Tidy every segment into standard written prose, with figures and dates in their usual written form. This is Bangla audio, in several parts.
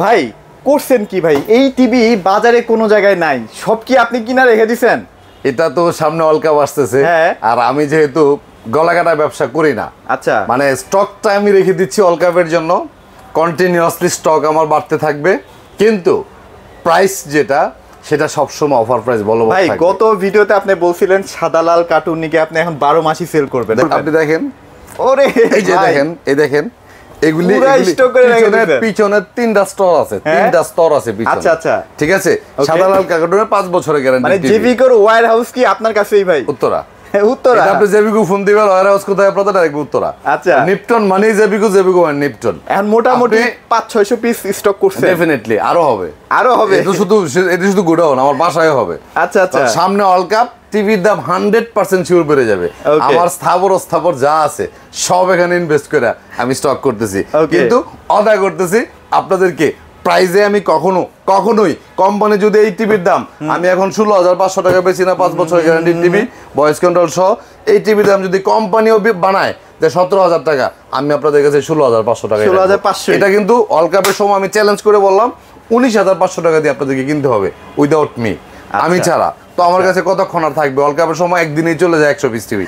ভাই করছেন কি ভাই? এই টিভি বাজারে কোনো জায়গায় নাই, সব কি আপনি কিনা রেখে দিছেন? এটা তো সামনে ওয়ার্ল্ড কাপ আসতেছে, আর আমি যেহেতু গলাকাটা ব্যবসা করি না, আচ্ছা, মানে স্টকটা আমি রেখে দিচ্ছি ওয়ার্ল্ড কাপের জন্য। কন্টিনিউয়াসলি স্টক আমার বাড়তে থাকবে, কিন্তু প্রাইস যেটা সেটা সবসময় অফার প্রাইস বলবো ভাই। গত ভিডিওতে আপনি বলছিলেন সাদা লাল কার্টুন নিয়ে আপনি এখন 12 মাসই সেল করবেন। আপনি দেখেন, ওরে এই যে দেখেন, এই দেখেন এগুলি পিছনে তিনটা স্তর আছে, তিনটা স্তর আছে পিছনে। আচ্ছা আচ্ছা, ঠিক আছে। সাদা লাল কার্টুনের 5 বছরের গ্যারান্টি। মানে জেবিকোর ওয়্যার হাউস কি আপনার কাছেই ভাই? উত্তরা। উত্তরা, আপনি জেবিকো ফোন দিবেন, ওয়্যার হাউস কোথায় আপনাদের ডাইরেক্ট উত্তরা। আচ্ছা, নিপটন মানে জেবিকো, জেবিকো মানে নিপটন। এখন মোটামুটি 500-600 পিস স্টক করছে। ডেফিনেটলি আরো হবে, আরো হবে। এটা শুধু গোডাউন, আমার বাসায় হবে। আচ্ছা আচ্ছা, সামনে ওয়ার্ল্ড কাপ, টিভির দাম 100% শিওর বেড়ে যাবে। আমার স্থাবর যা আছে সব এখানে ইনভেস্ট করে আমি স্টক করতেছি, কিন্তু আদায় করতেছি আপনাদেরকে প্রাইজে। আমি কখনোই কোম্পানি যদি এই টিভির দাম আমি এখন 16,500 টাকা বেশি না, 5 বছরের গ্যারান্টি টিভি, ভয়েস কন্ট্রোল সহ, এই টিভির দাম যদি কোম্পানিও বানায় যে 17,000 টাকা, আমি আপনাদের কাছে 16,500 টাকা। 16,500 এটা কিন্তু ওয়ার্ল্ড কাপের সময় আমি চ্যালেঞ্জ করে বললাম 19,500 টাকা দিয়ে আপনাদেরকে কিনতে হবে উইদাউট মি, আমি ছাড়া। তো আমার কাছে কতক্ষণ আর থাকবে? ওয়ার্ল্ড কাপের সময় একদিনেই চলে যায় 100 পিস টিভি,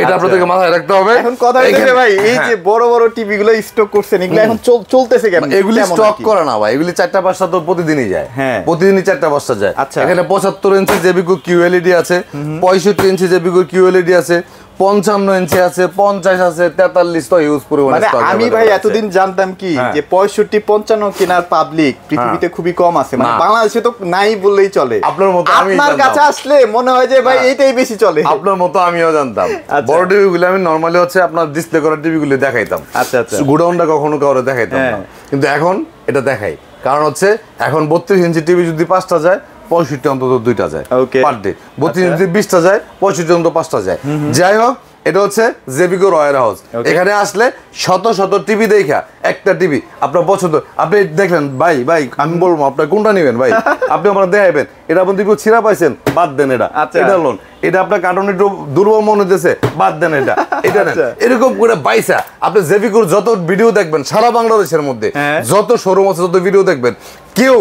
এটা আপনাদেরকে মাথায় রাখতে হবে। এখন কথা হচ্ছে ভাই, এই যে বড় বড় টিভি গুলো স্টক করছেন, এগুলো এখন চলতেছে কেন? এগুলি স্টক করে না ভাই, এগুলি 4টা-5টা তো প্রতিদিনই যায়, প্রতিদিনই 4টা-5টা যায়। এখানে 75 ইঞ্চি জেবিকো কিউএলইডি আছে, 65 ইঞ্চি জেবিকো কিউএলইডি আছে, 55 ইঞ্চি আছে, 50 আছে, 43 তো ইউজ পরিমাণে স্টক। আমি ভাই এতদিন জানতাম কি যে 65-55 কেনার পাবলিক পৃথিবীতে খুবই কম আছে, মানে বাংলাদেশে তো নাই বললেই চলে। আপনার মতো আমি আপনার কাছে আসলে মনে হয় যে ভাই এইটাই বেশি চলে। আপনার মতো আমিও জানতাম। বড় টিভি গুলো আমি নরমালি হচ্ছে আপনার ডিসপ্লে করা টিভি গুলো দেখাইতাম। আচ্ছা আচ্ছা, গোডাউনটা কখনো কাউরে দেখাইতাম না, কিন্তু এখন এটা দেখাই। কারণ হচ্ছে এখন 32 ইঞ্চি টিভি যদি 5টা যায়, 65 অন্তত 2টা যায় পার ডে। 32 ইঞ্চি 20টা যায়, 65 অন্তত 5টা যায়। যাই হোক, এটা হচ্ছে জেবিকো ওয়্যার হাউস। এখানে আসলে শত শত টিভি দেখা একটা টিভি আপনার পছন্দ, আপনি দেখলেন ভাই আমি বলবো আপনার কোনটা নেবেন ভাই, আপনি আমরা দেখাইবেন। এটা আপনি টিভি ছিঁড়া পাইছেন, বাদ দেন এটা, এটা লোন, এটা আপনার কার্টুন একটু দুর্বল মনে হতেছে, বাদ দেন এটা, এটা নেন। এরকম করে বাইসা আপনি জেবিকোর যত ভিডিও দেখবেন সারা বাংলাদেশের মধ্যে, যত শোরুম আছে, যত ভিডিও দেখবেন, কেউ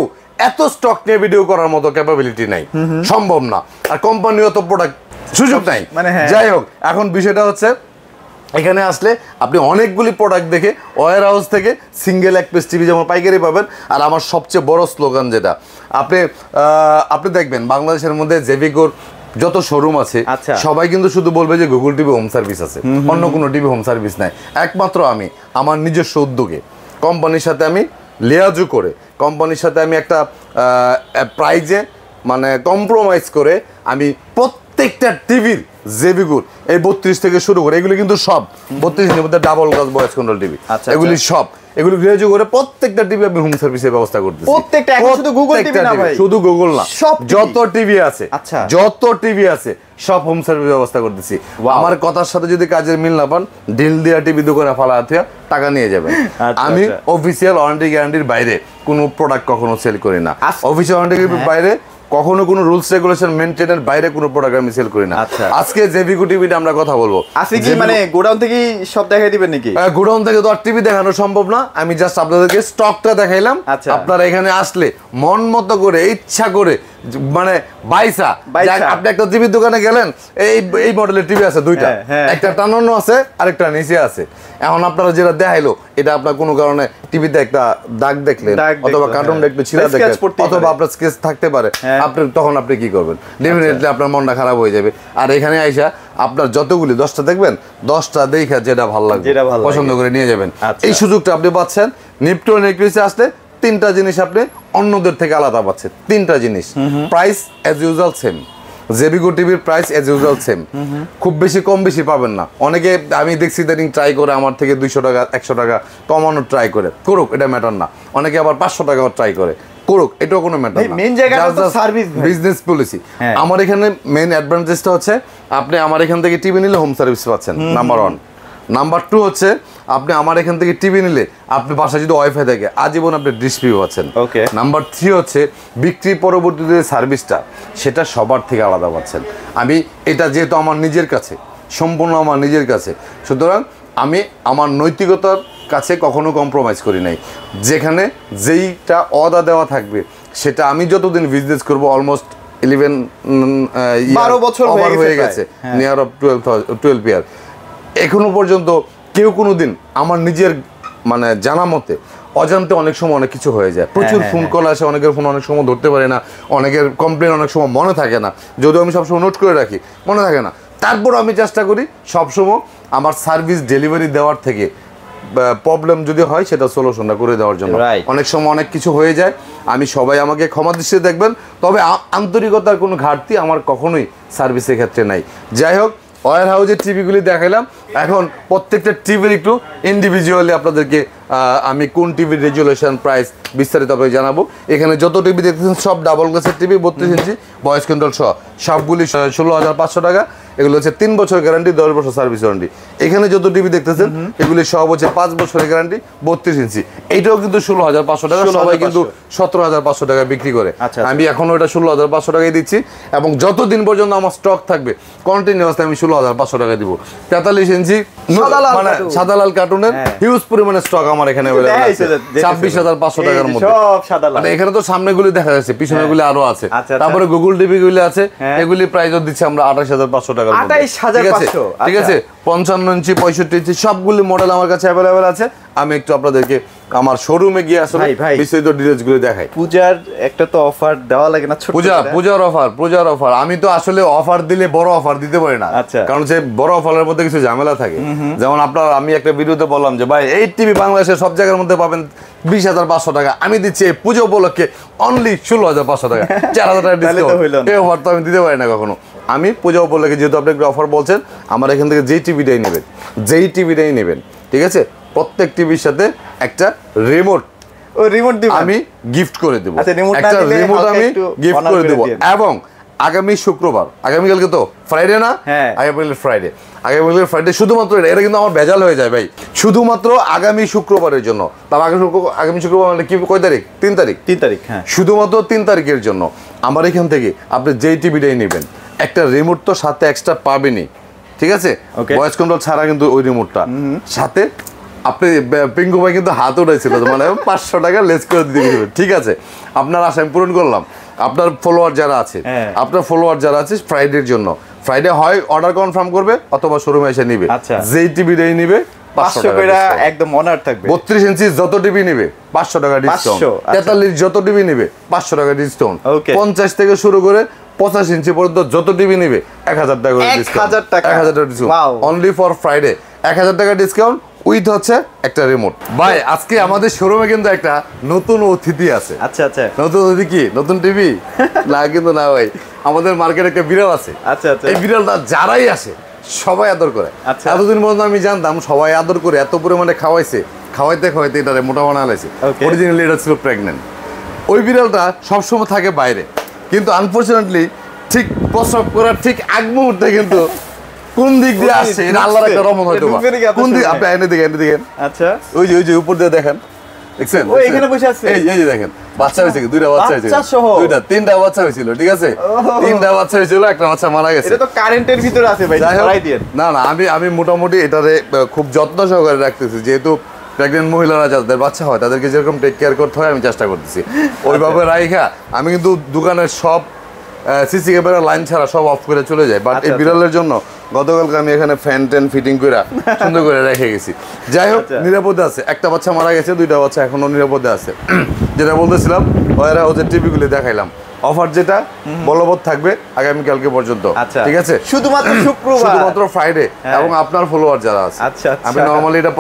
এত স্টক নিয়ে ভিডিও করার মতো ক্যাপাবিলিটি নাই, সম্ভব না। আর কোম্পানি অত প্রোডাক্ট সুযোগ নাই। যাই হোক, এখন বিষয়টা হচ্ছে এখানে আসলে আপনি অনেকগুলি প্রোডাক্ট দেখে ওয়্যার হাউস থেকে সিঙ্গেল এক পিস টিভি যেমন পাইকারি পাবেন। আর আমার সবচেয়ে বড় স্লোগান যেটা আপনি দেখবেন বাংলাদেশের মধ্যে জেবিকোর যত শোরুম আছে সবাই কিন্তু শুধু বলবে যে গুগল টিভি হোম সার্ভিস আছে, অন্য কোনো টিভি হোম সার্ভিস নাই। একমাত্র আমি আমার নিজস্ব উদ্যোগে কোম্পানির সাথে আমি লিয়াজু করে, কোম্পানির সাথে আমি একটা প্রাইজে মানে কম্প্রোমাইজ করে আমি প্রত্যেকটা টিভির জেবিকোর এই 32 থেকে শুরু করে, এগুলি কিন্তু সব 32 এর মধ্যে double glass voice control TV, এগুলি সব, এগুলো গ্রেজু করে প্রত্যেকটা টিভি আমি হোম সার্ভিসের ব্যবস্থা করতেছি। প্রত্যেকটা, শুধু গুগল টিভি না ভাই, শুধু গুগল না, যত টিভি আছে, যত টিভি আছে সব হোম সার্ভিস ব্যবস্থা করতেছি। আমার কথার সাথে যদি কাজের মিল না পান, ডিল দিয়া টিভি দোকানে ফালা হাতিয়া টাকা নিয়ে যাবেন। আমি অফিসিয়াল ওয়ারেন্টি গ্যারান্টির বাইরে কোনো প্রোডাক্ট কখনো সেল করি না। অফিসিয়াল ওয়ারেন্টি গ্যারান্টির বাইরে কখনো কোনো রুলস রেগুলেশন মেইনটেইনের বাইরে কোনো প্রোডাক্ট আমি সেল করি না। আজকে জেবিকো টিভিতে আমরা কথা বলবো। আজকে কি মানে গোডাউন থেকে সব দেখাই দিবেন নাকি? গোডাউন থেকে তো আর টিভি দেখানো সম্ভব না, আমি জাস্ট আপনাদেরকে স্টকটা দেখাইলাম। আপনারা এখানে আসলে মন মতো করে, ইচ্ছা করে, মানে বাইসা আপনি একটা টিভির দোকানে গেলেন, এই মডেলের টিভি আছে দুইটা, একটা টানানো আছে আরেকটা নিচে আছে। এখন আপনারা যেটা দেখাইলো এটা আপনার কোনো কারণে টিভিতে একটা দাগ দেখলেন, অথবা কার্টুনটা একটু ছিঁড়া দেখলেন, অথবা আপনার স্কেচ থাকতে পারে, তখন আপনি কি করবেন? ডেফিনেটলি আপনার মনটা খারাপ হয়ে যাবে। আর এখানে আইসা আপনার যতগুলি 10টা দেখবেন, 10টা দেখা যেটা ভালো লাগবে পছন্দ করে নিয়ে যাবেন। এই সুযোগটা আপনি পাচ্ছেন নিপটন এক্রিসে আসলে। 3টা জিনিস আপনি অন্যদের থেকে আলাদা পাচ্ছেন, 3টা জিনিস। প্রাইস এজ ইউজুয়াল সেম, জেবিকো টিভির প্রাইস এজ ইউজুয়াল সেম, খুব বেশি কম বেশি পাবেন না। অনেকে আমি দেখছি ইদানিং ট্রাই করে আমার থেকে 200 টাকা 100 টাকা কমানোর ট্রাই করে, করুক, এটা ম্যাটার না। অনেকে আবার 500 টাকাও ট্রাই করে, করুক, এটাও কোনো ম্যাটার না। মেইন জায়গাটা তো সার্ভিস, বিজনেস পলিসি। আমার এখানে মেইন অ্যাডভান্টেজটা হচ্ছে আপনি আমার এখান থেকে টিভি নিলে হোম সার্ভিস পাচ্ছেন, নাম্বার 1। নাম্বার 2 হচ্ছে আপনি আমার এখান থেকে টিভি নিলে আপনি বাসায় যদি ওয়াইফাই থাকে আজীবন আপনি ডিশ ফ্রি পাচ্ছেন। নাম্বার 3 হচ্ছে বিক্রি পরবর্তীতে সার্ভিসটা সেটা সবার থেকে আলাদা পাচ্ছেন। আমি এটা যেহেতু আমার নিজের কাছে, সম্পূর্ণ আমার নিজের কাছে, সুতরাং আমি আমার নৈতিকতার কাছে কখনো কম্প্রোমাইজ করি নাই। যেখানে যেইটা অর্ডার দেওয়া থাকবে সেটা আমি যতদিন বিজনেস করবো, অলমোস্ট 12 বছর হয়ে গেছে, নিয়ার অফ 12 ইয়ার, এখনো পর্যন্ত কেউ কোনোদিন আমার নিজের মানে জানা মতে অজান্তে অনেক সময় অনেক কিছু হয়ে যায়। প্রচুর ফোন কল আসে, অনেকের ফোন অনেক সময় ধরতে পারে না, অনেকের কমপ্লেন অনেক সময় মনে থাকে না, যদিও আমি সবসময় নোট করে রাখি, মনে থাকে না। তারপর আমি চেষ্টা করি সবসময় আমার সার্ভিস ডেলিভারি দেওয়ার থেকে প্রবলেম যদি হয় সেটা সলিউশনটা করে দেওয়ার জন্য। অনেক সময় অনেক কিছু হয়ে যায়, আমি সবাই আমাকে ক্ষমা দৃষ্টিতে দেখবেন, তবে আন্তরিকতার কোনো ঘাটতি আমার কখনোই সার্ভিসের ক্ষেত্রে নাই। যাই হোক, ওয়্যার হাউসের টিভিগুলি দেখালাম, এখন প্রত্যেকটা টিভির একটু ইন্ডিভিজুয়ালি আপনাদেরকে আমি কোন টিভির রেজুলেশন, প্রাইস বিস্তারিত আপনাকে জানাবো। এখানে যত টিভি দেখতেছেন সব ডাবল গ্লাসের টিভি, 32 ইঞ্চি, ভয়েস কন্ট্রোল সহ, সবগুলি 16,500 টাকা। এগুলো হচ্ছে 3 বছর গ্যারান্টি, 10 বছর সার্ভিস ওয়ারেন্টি। এখানে যত টিভি দেখতেছেন এগুলি সব হচ্ছে 5 বছরের গ্যারান্টি, 32 ইঞ্চি। এইটাও কিন্তু 16,500 টাকা, সবাই কিন্তু 17,500 টাকা বিক্রি করে। আমি এখনো এটা 16,500 টাকায় দিচ্ছি, এবং যতদিন পর্যন্ত আমার স্টক থাকবে কন্টিনিউয়াস আমি 16,500 টাকা দিব। 43 ইঞ্চি মানে সাদা লাল কার্টুনের হিউজ পরিমাণে স্টক আমার এখানে अवेलेबल আছে, 26,500 টাকার মধ্যে। সব সাদা লাল, এখানে তো সামনেগুলি দেখা যাচ্ছে, পিছনেগুলি আরো আছে। তারপরে গুগল টিভি গুলি আছে, এগুলি প্রাইস দিচ্ছে আমরা 28,500 টাকা। 28,500, ঠিক আছে। 55 ইঞ্চি, 65 ইঞ্চি সবগুলি মডেল আমার কাছে অ্যাভেলেবেল আছে। আমি একটু আপনাদেরকে আমার শোরুমে গিয়ে আসলে বিস্তারিত ডিটেইলস গুলো দেখাই। পূজার একটা তো অফার দেওয়া লাগে না? পূজার অফার আমি তো আসলে অফার দিলে বড় অফার দিতে পারি না, কারণ যে বড় অফারের মধ্যে কিছু ঝামেলা থাকে। যেমন আমি একটা ভিডিওতে বললাম যে ভাই এই টিভি বাংলাদেশের সব জায়গার মধ্যে পাবেন 20,500 টাকা, আমি দিচ্ছি এই পুজো উপলক্ষে অনলি 16,500 টাকা, 4,000 টাকা ডিসকাউন্ট। এই অফার তো আমি দিতে পারি না কখনো। আমি পূজা উপলক্ষে, যেহেতু আপনি একটা অফার বলছেন, আমার এখান থেকে যেই টিভিটাই নেবেন, ঠিক আছে, প্রত্যেক টিভির সাথে একটা রিমোট আমি গিফট করে দেবো, একটা রিমোট আমি গিফট করে দেবো। এবং আগামী শুক্রবার, আগামীকালকে তো ফ্রাইডে না, আগামীকাল ফ্রাইডে শুধুমাত্র এটা কিন্তু আমার ভেজাল হয়ে যায় ভাই, শুধুমাত্র আগামী শুক্রবারের জন্য। তার আগামী শুক্রবার মানে কি, কয় তারিখ? 3 তারিখ। হ্যাঁ, শুধুমাত্র 3 তারিখের জন্য আমার এখান থেকে আপনি যেই টিভিটাই নেবেন একটা রিমোট তো সাথে এক্সট্রা পাবেনই, ঠিক আছে? ভয়েস কন্ট্রোল ছাড়া কিন্তু ওই রিমোটটা সাথে আপনি, পিঙ্কু ভাই কিন্তু হাত উঠাইছিল, মানে 500 টাকা লেস করে দিয়ে দেবেন, ঠিক আছে? আপনার আশা আমি পূরণ করলাম। আপনার ফলোয়ার যারা আছে ফ্রাইডের জন্য, ফ্রাইডে হয় অর্ডার কনফার্ম করবে অথবা শোরুমে এসে নিবে, যেই টিভিটাই নিবে 500 টাকা একদম অনার থাকবে। 32 ইঞ্চি যত টিভি নিবে 500 টাকা ডিসকাউন্ট, 43 যত টিভি নিবে 500 টাকা ডিসকাউন্ট, 50 থেকে শুরু করে 85 ইঞ্চি পর্যন্ত যত টিভি নিবে 1,000 টাকা ডিসকাউন্ট, 1,000 টাকা ডিসকাউন্ট অনলি ফর ফ্রাইডে, 1,000 টাকা ডিসকাউন্ট উইথ হচ্ছে একটা রিমোট। ভাই আজকে আমাদের শোরুমে কিন্তু একটা নতুন অতিথি আছে। আচ্ছা। নতুন অতিথি কি? নতুন টিভি না কিন্তু না ভাই, আমাদের মার্কেটে একটা বিড়াল আছে। এই বিড়ালটা যারাই আসে সবাই আদর করে। এতদিন পর্যন্ত আমি জানতাম সবাই আদর করে, এত পরিমাণে খাওয়াইতে এটারে মোটা বানাইছে। অরিজিনালি এটা ছিল প্রেগনেন্ট। ওই বিড়ালটা সবসময় থাকে বাইরে, কিন্তু আনফরচুনেটলি ঠিক প্রসব করার ঠিক আগ মুহূর্তে কিন্তু কোন দিক দিয়ে আসছে এটা আল্লাহর একটা রহমত হয়তো। কোন দিক? আপনি এনে দেখেন। আচ্ছা, ওই যে উপর দিয়ে দেখেন, দেখছেন? ওই এখানে বসে আছে, এই যে দেখেন, বাচ্চা হয়েছে, 2টা বাচ্চা হয়েছে, 3টা বাচ্চা হয়েছিল, ঠিক আছে? 3টা বাচ্চা হয়েছিল, একটা বাচ্চা মারা গেছে। এটা তো কারেন্টের ভিতরে আছে ভাই, ধরাই দেন। না আমি মোটামুটি এটারে খুব যত্ন সহকারে রাখতেছি, যেহেতু প্রেগনেন্ট মহিলারা যাদের বাচ্চা হয় তাদেরকে যেরকম টেক কেয়ার করতে হয় আমি চেষ্টা করতেছি ওইভাবে রাইখা। আমি কিন্তু দোকানের সব সিসি ক্যামেরা লাইন ছাড়া সব অফ করে চলে যায়, বাট এই বিড়ালের জন্য গতকালকে আমি এখানে ফ্যান ট্যান ফিটিং করে সুন্দর করে রেখে গেছি। যাই হোক, নিরাপদে আছে। একটা বাচ্চা মারা গেছে, 2টা বাচ্চা এখনো নিরাপদে আছে। যেটা বলতেছিলাম, ওরা ওদের টিভিগুলি দেখাইলাম। অফার যেটা বলবৎ থাকবে আগামীকালকে পর্যন্ত, ঠিক আছে? শুধুমাত্র শুক্রবার, শুধুমাত্র ফ্রাইডে। এবং আপনার ফলোয়ার যারা আছে, আমি নর্মালি এটা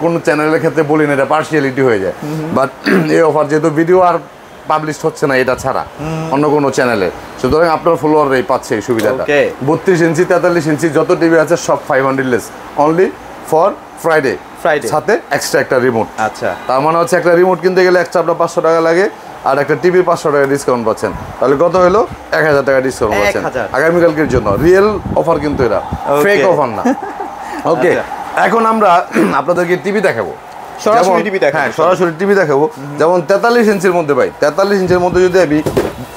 কোনো চ্যানেলের ক্ষেত্রে বলি না, এটা পার্সিয়ালিটি হয়ে যায়, বাট এই অফার যেহেতু ভিডিও আর পাবলিশ হচ্ছে না এটা ছাড়া অন্য কোনো চ্যানেলে, সুতরাং আপনার ফলোয়াররাই পাচ্ছে এই সুবিধাটা। 32 ইঞ্চি 43 ইঞ্চি যত টিভি আছে সব 500 লেস অনলি ফর ফ্রাইডে, সাথে এক্সট্রা একটা রিমোট। আচ্ছা, তার মানে হচ্ছে একটা রিমোট কিনতে গেলে এক্সট্রা আপনার 500 টাকা লাগে, আর একটা টিভির 500 টাকা ডিসকাউন্ট পাচ্ছেন। তাহলে কত হলো? 1,000 টাকা ডিসকাউন্ট পাচ্ছেন আগামীকালকের জন্য। রিয়েল অফার কিন্তু এটা, ফেক অফার না। ওকে, এখন আমরা আপনাদেরকে টিভি দেখাবো, সরাসরি টিভি দেখাবো। যেমন 43 ইঞ্চির মধ্যে ভাই, 43 ইঞ্চির মধ্যে যদি আমি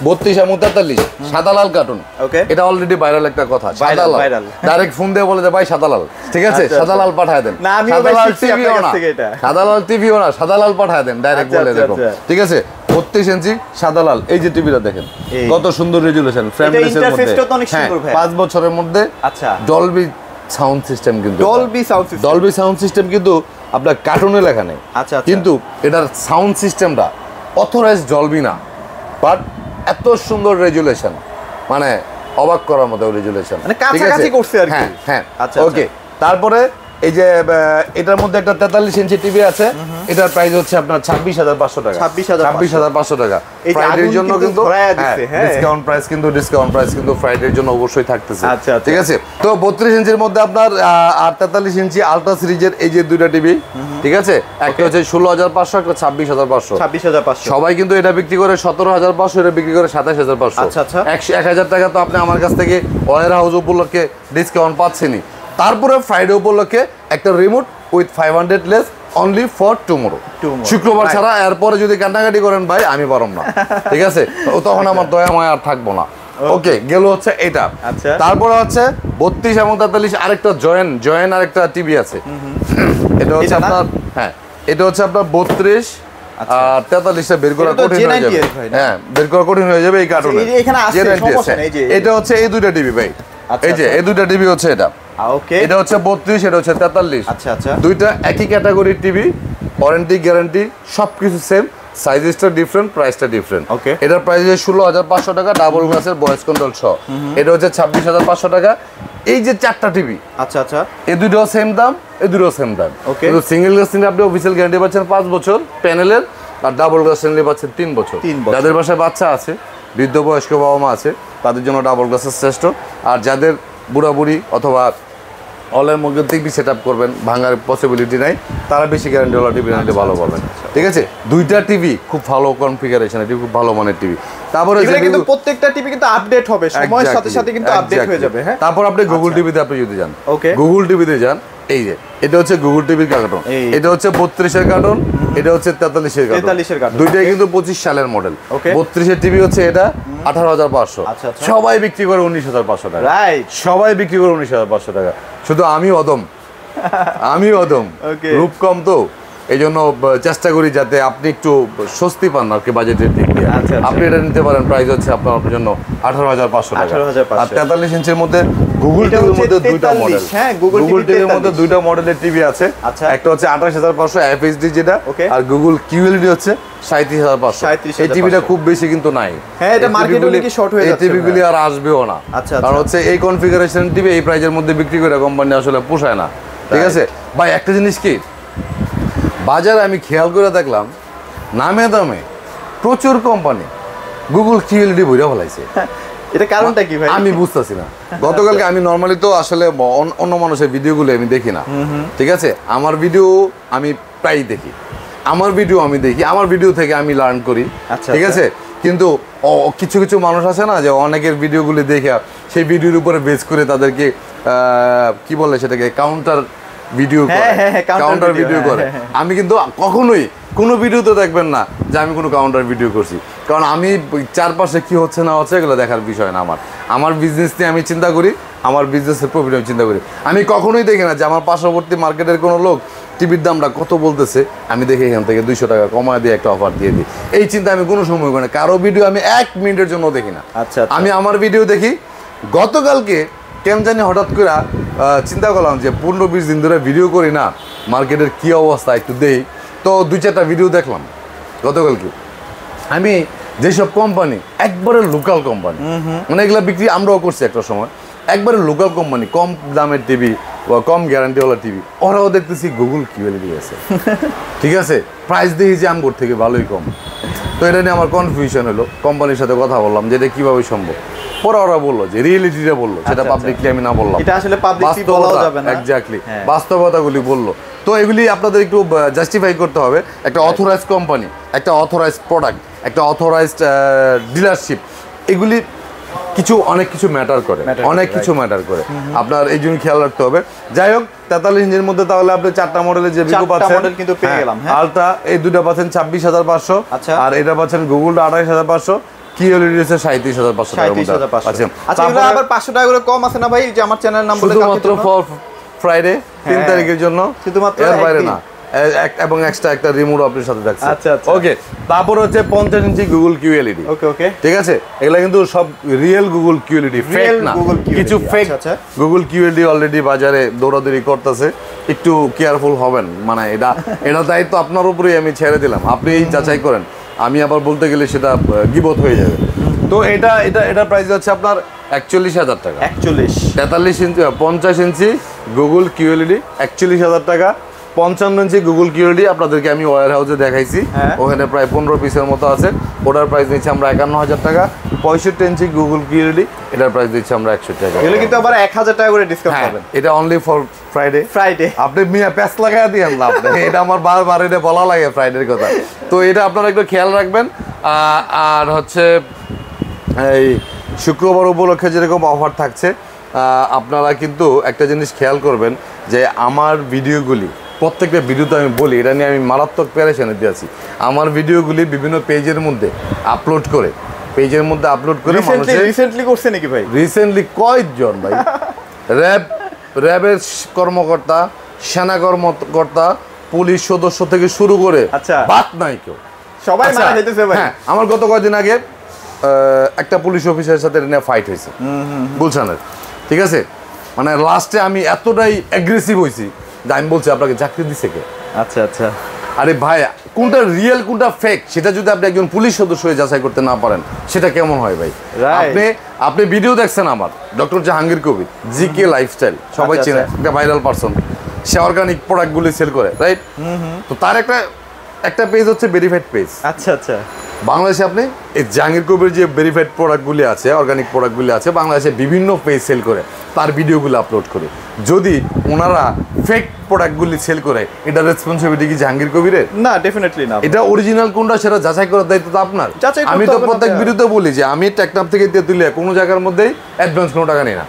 32 এবং 43 সাদা লাল কার্টুন। ওকে, এটা অলরেডি ভাইরাল একটা কথা, সাদা লাল। ডাইরেক্ট ফোন দিয়ে বলে যে ভাই সাদা লাল, ঠিক আছে, সাদা লাল পাঠায় দেন। না আমি সাদা লাল টিভিও না, সাদা লাল টিভিও না, সাদা লাল পাঠায় দেন, ডাইরেক্ট বলে দেখো, ঠিক আছে। 32 ইঞ্চি সাদা লাল, এই যে টিভিটা দেখেন কত সুন্দর রেজুলেশন, ফ্রেমলেসের মধ্যে 5 বছরের মধ্যে। আচ্ছা, ডলবি সাউন্ড সিস্টেম, কিন্তু ডলবি সাউন্ড সিস্টেম কিন্তু আপনার কার্টুনে লেখা নেই। আচ্ছা, কিন্তু এটার সাউন্ড সিস্টেমটা অথরাইজড ডলবি না, বাট এত সুন্দর রেজুলেশন, মানে অবাক করার মতো রেজুলেশন, মানে কাছাকাছি করছে আর কি। হ্যাঁ, আচ্ছা, ওকে। তারপরে এই যে এটার মধ্যে একটা 43 ইঞ্চি টিভি আছে, এটার প্রাইস হচ্ছে আপনার 26,500 টাকা। 26,500 টাকা ফ্রাইডের জন্য, কিন্তু ডিসকাউন্ট প্রাইস, কিন্তু ফ্রাইডের জন্য অবশ্যই থাকতেছে, ঠিক আছে। তো 32 ইঞ্চির মধ্যে আপনার আর 43 ইঞ্চি আলট্রা সিরিজের এই যে দুইটা টিভি, ঠিক আছে, একটা হচ্ছে 16,500, একটা 26,500। সবাই কিন্তু এটা বিক্রি করে 17,500, এটা বিক্রি করে 27,500। আচ্ছা, 1,000 টাকা তো আপনি আমার কাছ থেকে ওয়ার হাউস উপলক্ষে ডিসকাউন্ট পাচ্ছেনই। তারপরে ফ্রাইডে উপলক্ষে একটা remote with 500 less only for tomorrow, শুক্রবার ছাড়া। এরপরে যদি কান্নাকাটি করেন ভাই আমি পারম না, ঠিক আছে, তখন আমার দয়া মায়া আর থাকবো না। ওকে, গেল হচ্ছে এটা। তারপরে হচ্ছে 32 এবং 43 আরেকটা জয়েন আরেকটা টিভি আছে। এটা হচ্ছে আপনার, হ্যাঁ, এটা হচ্ছে আপনার 32 আর 43টা বের করা কঠিন হয়ে যাবে। হ্যাঁ, বের করা কঠিন হয়ে যাবে এই কার্টুনে। এটা হচ্ছে এই দুইটা টিভি ভাই, এই যে এই দুইটা টিভি হচ্ছে এটা। ওকে, এটা হচ্ছে 32, এটা হচ্ছে 43। আচ্ছা, দুইটা একই ক্যাটাগরির টিভি, ওয়ারেন্টি গ্যারান্টি সবকিছু সেম, সাইজটা ডিফারেন্ট, প্রাইসটা ডিফারেন্ট। ওকে, এটার প্রাইস হচ্ছে 16,500 টাকা, ডাবল গ্লাসের ভয়েস কন্ট্রোল সহ। এটা হচ্ছে 26,500 টাকা। এই যে চারটা টিভি, আচ্ছা, এই দুটো সেম দাম, এই দুটো সেম দাম। কিন্তু সিঙ্গেল গ্লাস নিলে আপনি অফিসিয়াল গ্যারান্টি পাচ্ছেন 5 বছর প্যানেলের, আর ডাবল গ্লাস নিলে পাচ্ছেন 3 বছর। যাদের বাসায় বাচ্চা আছে, বৃদ্ধ বয়স্ক বাবা মা আছে, তাদের জন্য ডাবল গ্লাসের শ্রেষ্ঠ। আর যাদের বুড়াবুড়ি অথবা হলের মধ্যে টিভি সেট আপ করবেন, ভাঙার পসিবিলিটি নাই, তারা বেশি গ্যারান্টিওয়ালা টিভি নিলে ভালো পাবেন, ঠিক আছে। দুইটা টিভি খুব ভালো কনফিগারেশন, এটি খুব ভালো মানের টিভি। তারপরে কিন্তু প্রত্যেকটা টিভি কিন্তু আপডেট হবে সময়ের সাথে সাথে, কিন্তু আপডেট হয়ে যাবে। হ্যাঁ, তারপর আপনি গুগল টিভিতে আপনি যদি যান, গুগল টিভিতে যান, এই যে এটা হচ্ছে গুগল টিভির কার্টুন, এটা হচ্ছে 32 এর কার্টুন, এটা হচ্ছে 43 এর কার্টুন। দুইটাই কিন্তু 25 সালের মডেল। 32 এর টিভি হচ্ছে এটা 18,500। সবাই বিক্রি করে 19,500 টাকা, সবাই বিক্রি করে 19,500 টাকা। শুধু আমি অদম রূপ কম, তো এই জন্য চেষ্টা করি যাতে আপনি একটু স্বস্তি পান আর কি বাজেটের দিক দিয়ে। আপনি এটা নিতে পারেন, প্রাইস হচ্ছে আপনার জন্য 18,500 টাকা। আর 43 ইঞ্চির মধ্যে গুগল টিভির মধ্যে দুইটা মডেল, গুগল টিভির মধ্যে দুইটা মডেলের টিভি আছে। একটা হচ্ছে 28,500 এফএইচডি যেটা, আর গুগল কিউএলডি হচ্ছে 37,500। এই টিভিটা খুব বেশি কিন্তু নাই, এই টিভিগুলি আর আসবেও না, কারণ হচ্ছে এই কনফিগারেশন টিভি এই প্রাইজের মধ্যে বিক্রি করে কোম্পানি আসলে পোষায় না, ঠিক আছে ভাই। একটা জিনিস কি, বাজারে আমি খেয়াল করে দেখলাম নামে দামে প্রচুর কোম্পানি গুগল কিউএলডি বইরা ফেলাইছে। এটা কারণটা কি ভাই আমি বুঝতেছি না। গতকালকে আমি নরমালি তো আসলে অন্য মানুষের ভিডিওগুলো আমি দেখি না, ঠিক আছে, আমার ভিডিও আমি প্রায় দেখি, আমার ভিডিও থেকে আমি লার্ন করি, ঠিক আছে। কিন্তু কিছু কিছু মানুষ আছে না যে অনেকের ভিডিওগুলি দেখে সেই ভিডিওর উপরে বেস করে তাদেরকে কি বলে সেটাকে কাউন্টার ভিডিও করে। আমি কিন্তু কখনোই কোনো ভিডিওতে দেখবেন না যে আমি কোনো কাউন্টার ভিডিও করছি, কারণ আমি চারপাশে কি হচ্ছে না হচ্ছে এগুলো দেখার বিষয় না। আমার বিজনেস নিয়ে আমি চিন্তা করি, আমার বিজনেসের প্রফিট আমি চিন্তা করি। আমি কখনোই দেখি না যে আমার পার্শ্ববর্তী মার্কেটের কোনো লোক টিভির দামটা কত বলতেছে, আমি দেখি এখান থেকে 200 টাকা কমায় দিয়ে একটা অফার দিয়ে দিই। এই চিন্তা আমি কোনো সময় করি না, কারো ভিডিও আমি 1 মিনিটের জন্য দেখি না। আমি আমার ভিডিও দেখি। গতকালকে কেন জানি হঠাৎ করে চিন্তা করলাম যে 15-20 দিন ধরে ভিডিও করি না, মার্কেটের কী অবস্থা একটু দেই, তো 2-4টা ভিডিও দেখলাম গতকালকে। আমি যেসব কোম্পানি একবারে লোকাল কোম্পানি, মানে এগুলা বিক্রি আমরাও করছি একটা সময়, একবারে লোকাল কোম্পানি, কম দামের টিভি বা কম গ্যারান্টিওয়ালা টিভি, ওরাও দেখতেছি গুগল কিউএলডি আছে, ঠিক আছে, প্রাইস দেখি যে আমগোর থেকে ভালোই কম। তো এটা নিয়ে আমার কনফিউশন হলো, কোম্পানির সাথে কথা বললাম যে এটা কীভাবে সম্ভব। পরে ওরা বললো যে রিয়েলিটিটা বললো, সেটা পাবলিকলি আমি না বললাম, এটা আসলে পাবলিকলি বলা যাবে না, এক্স্যাক্টলি বাস্তবতাগুলি বললো। তো এগুলি আপনাদের একটু জাস্টিফাই করতে হবে। একটা অথরাইজড কোম্পানি, একটা অথরাইজড প্রোডাক্ট, একটা অথরাইজড ডিলারশিপ, এগুলি অনেক কিছু ম্যাটার করে, আপনার এই জন্য খেয়াল রাখতে হবে। যাই হোক, 43 ইঞ্চের মধ্যে তাহলে আপনি 4টা মডেলের যে ভিভো পাচ্ছেন, কিন্তু পেয়ে গেলাম। আলট্রা এই দুটো পাচ্ছেন 26,500, আর এটা পাচ্ছেন গুগলটা 28,500। QLED আছে 37,500 টাকার মধ্যে আছে। আচ্ছা এগুলো আবার 500 টাকা করে কম আছে না ভাই, যে আমার চ্যানেলের নাম বলে শুধুমাত্র ফর ফ্রাইডে 3 তারিখের জন্য, শুধুমাত্র এর বাইরে না। এবং এক্সট্রা একটা রিমোট আপনার সাথে থাকছে। আচ্ছা আচ্ছা ওকে, তারপর হচ্ছে 50 ইঞ্চি গুগল QLED। ওকে ওকে, ঠিক আছে, এগুলা কিন্তু সব রিয়েল গুগল QLED, ফেক না। কিছু ফেক গুগল QLED অলরেডি বাজারে দৌড়াদৌড়ি করতেছে, একটু কেয়ারফুল হবেন। মানে এটা দায়িত্ব আপনার উপরেই আমি ছেড়ে দিলাম, আপনি যাচাই করেন। আমি আবার বলতে গেলে সেটা গিবত হয়ে যাবে। তো এটা প্রাইস হচ্ছে আপনার 41,000 টাকা। 43 ইঞ্চি 50 ইঞ্চি গুগল QLED 41,000 টাকা। 55 ইঞ্চি গুগল QLED আপনাদেরকে আমি ওয়্যার হাউসে দেখাইছি, ওখানে প্রায় 15 পিসের মতো আছে। ওটার প্রাইস নিচ্ছি আমরা 51,000 টাকা। 65 ইঞ্চি গুগল QLED, এটার প্রাইস দিচ্ছি আমরা 160 টাকা। এগুলো কিন্তু আবার 1000 টাকা করে ডিসকাউন্ট পাবেন। এটা অনলি ফর ফ্রাইডে। আপনি মিয়া প্যাচ লাগায় দিয়েন না আপনি, এটা আমার বারবার এটা বলা লাগে ফ্রাইডের কথা। তো এটা আপনারা একটু খেয়াল রাখবেন। আর হচ্ছে এই শুক্রবার উপলক্ষে যেরকম অফার থাকছে, আপনারা কিন্তু একটা জিনিস খেয়াল করবেন যে আমার ভিডিওগুলি, প্রত্যেকটা ভিডিওতে আমি বলি, এটা নিয়ে আমি মারাত্মক প্যারেশানি দিয়েছি। আমার ভিডিওগুলি বিভিন্ন পেজের মধ্যে আপলোড করে রিসেন্টলি করছে নাকি ভাই? রিসেন্টলি কয়েকজন ভাই র্যাবের কর্মকর্তা, সেনা কর্মকর্তা, পুলিশ সদস্য থেকে শুরু করে বাদ নাই কেউ, সবাই মারা যাইতেছে ভাই। হ্যাঁ, আমার গত কয়েকদিন আগে একটা পুলিশ অফিসারের সাথে এটা নিয়ে ফাইট হয়েছে গুলশানের। ঠিক আছে, মানে লাস্টে আমি এতটাই অ্যাগ্রেসিভ হয়েছি যে আমি বলছি আপনাকে চাকরি দিছে কে? আচ্ছা আচ্ছা, আরে ভাই, কোনটা রিয়েল কোনটা ফেক সেটা যদি আপনি একজন পুলিশ সদস্য হয়ে যাচাই করতে না পারেন, সেটা কেমন হয় ভাই? আপনি ভিডিও দেখছেন আমার doctor Jahangir Kabir, GK lifestyle, সবাই চেনে, একটা ভাইরাল পারসন। সে অর্গানিক প্রোডাক্টগুলি সেল করে, রাইট? তো তার একটা পেজ হচ্ছে ভেরিফাইড পেজ। আচ্ছা আচ্ছা, বাংলাদেশে আপনি এই জাহাঙ্গীর কবির যে ভেরিফাইড প্রোডাক্টগুলি আছে, অর্গানিক প্রোডাক্টগুলি আছে, বাংলাদেশে বিভিন্ন পেজ সেল করে, তার ভিডিওগুলো আপলোড করে। যদি ওনারা ফেক প্রোডাক্টগুলি সেল করে, এটা রেসপন্সিবিলিটি কি জাহাঙ্গীর কবিরের? না, ডেফিনেটলি না। এটা অরিজিনাল কোনটা সেটা যাচাই করার দায়িত্ব তো আপনার। আমি তো প্রত্যেক ভিডিওতে বলি যে আমি টেকনাফ থেকে তুলে কোনো জায়গার মধ্যেই অ্যাডভান্স কোনো টাকা নেই না।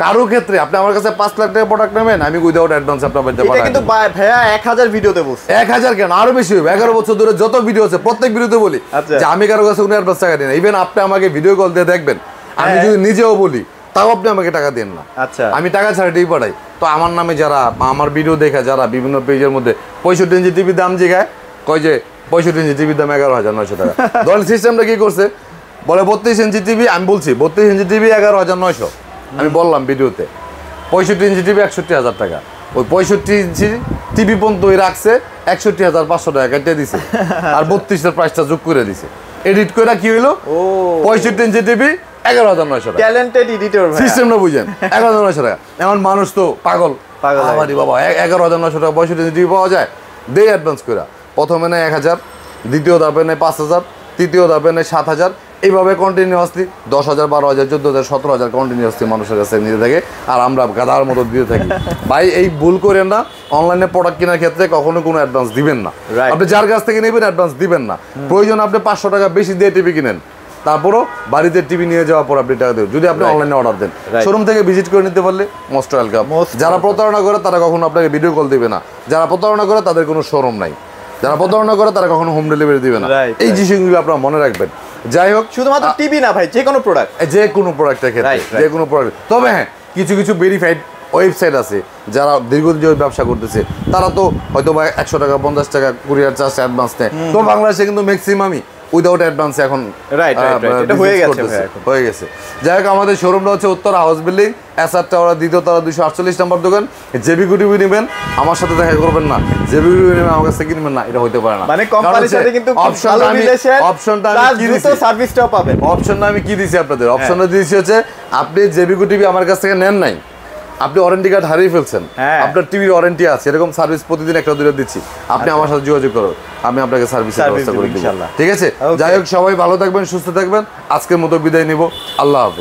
কারো ক্ষেত্রে আপনি আমার কাছে 5 লাখ টাকা প্রোডাক্ট নেবেন, আমি উইদাউট অ্যাডভান্স আপনার বাড়িতে পাঠাই। এটা কিন্তু ভাইয়া 1000 ভিডিওতে বলছি। 1000 কেন, আরো বেশি হবে। 11 বছর ধরে যত ভিডিও আছে প্রত্যেক ভিডিওতে বলি যে আমি কারো কাছে কোনো অ্যাডভান্স টাকা দিই না। ইভেন আপনি আমাকে ভিডিও কল দিয়ে দেখবেন, আমি যদি নিজেও বলি তাও আপনি আমাকে টাকা দেন না। আচ্ছা, আমি টাকা ছাড়াই পাঠাই। তো আমার নামে যারা আমার ভিডিও দেখে, যারা বিভিন্ন পেজের মধ্যে 65 ইঞ্চি টিভির দাম জিগায়, কয় যে 65 ইঞ্চি টিভির দাম 11,900 টাকা। ধরেন সিস্টেমটা কি করছে, বলে 32 ইঞ্চি টিভি, আমি বলছি 32 ইঞ্চি টিভি 11,900, আমি বললাম ভিডিওতে। 65 ইঞ্চি টিভি 61,000 টাকা। ওই 65 ইঞ্চি টিভি পর্যন্ত রাখছে 61,500 টাকা কেটে দিছে, আর 32-এর প্রাইসটা যোগ করে দিছে। এডিট করে কি হইলো, 65 ইঞ্চি টিভি 11,900 টাকা। ট্যালেন্টেড এডিটর ভাই, সিস্টেমটা বুঝেন। 11,900 টাকা। এখন মানুষ তো পাগল, আমারই বাবা 11,900 টাকা 65 ইঞ্চি টিভি পাওয়া যায়, দেই অ্যাডভান্স করে। প্রথমে নেয় 1000, দ্বিতীয় ধাপে নেয় 5000, তৃতীয় ধাপে নেয় 7000, এইভাবে কন্টিনিউয়াসলি 10,000, 12,000, 14,000, 17,000 কন্টিনিউয়াসলি মানুষের কাছে নিতে থাকে, আর আমরা গাধার মতো দিতে থাকি। ভাই এই ভুল করেন না, অনলাইনে প্রোডাক্ট কেনার ক্ষেত্রে কখনো কোনো অ্যাডভান্স দিবেন না। আপনি যার কাছ থেকে নেবেন অ্যাডভান্স দিবেন না। প্রয়োজন আপনি 500 টাকা বেশি দিয়ে টিভি কিনেন, তারপরও বাড়িতে টিভি নিয়ে যাওয়ার পর আপনি টাকা দেবেন যদি আপনি অনলাইনে অর্ডার দেন। শোরুম থেকে ভিজিট করে নিতে পারলে মোস্ট ওয়েলকাম। যারা প্রতারণা করে তারা কখনো আপনাকে ভিডিও কল দিবে না, যারা প্রতারণা করে তাদের কোনো শোরুম নাই, যারা প্রতারণা করে তারা কখনো হোম ডেলিভারি দিবে না। এই জিনিসগুলো আপনারা মনে রাখবেন। যাই হোক, শুধুমাত্র টিভি না ভাই, যে কোনো প্রোডাক্টের ক্ষেত্রে, যে কোনো প্রোডাক্ট। তবে হ্যাঁ, কিছু ভেরিফাইড ওয়েবসাইট আছে যারা দীর্ঘদিন ব্যবসা করতেছে, তারা তো হয়তো বা 100 টাকা, 50 টাকা কুরিয়ার চার্জ অ্যাডভান্স নেয়। তো বাংলাদেশে কিন্তু ম্যাক্সিমামই উইদাউট অ্যাডভান্স এখন হয়ে গেছে। যাই হোক, আমাদের শোরুমটা হচ্ছে উত্তর হাউস বিল্ডিং, এসআর টাওয়ার, 2য় তলা, 248 নম্বর দোকান। জেবিকো টিভি নেবেন, আমার সাথে দেখা করবেন না। জেবিকো টিভি নেবেন, আমার কাছে কিনবেন না, এটা হইতে পারে না। মানে কোম্পানির সাথে কিন্তু অপশনটা আমি কি দিছি, সার্ভিসটাও পাবেন। অপশনটা আমি কি দিছি আপনাদের, অপশনটা দিয়েছি হচ্ছে আপনি জেবিকো টিভি আমার কাছ থেকে নেন নাই, আপনি ওয়ারেন্টি কার্ড হারিয়ে ফেলছেন, আপনার টিভির ওয়ারেন্টি আছে, এরকম সার্ভিস প্রতিদিন 1-2 দিচ্ছি, আপনি আমার সাথে যোগাযোগ করুন, আমি আপনাকে সার্ভিসের ব্যবস্থা করে দিব। ঠিক আছে, যাই হোক, সবাই ভালো থাকবেন, সুস্থ থাকবেন। আজকের মতো বিদায় নিব। আল্লাহ হাফেজ।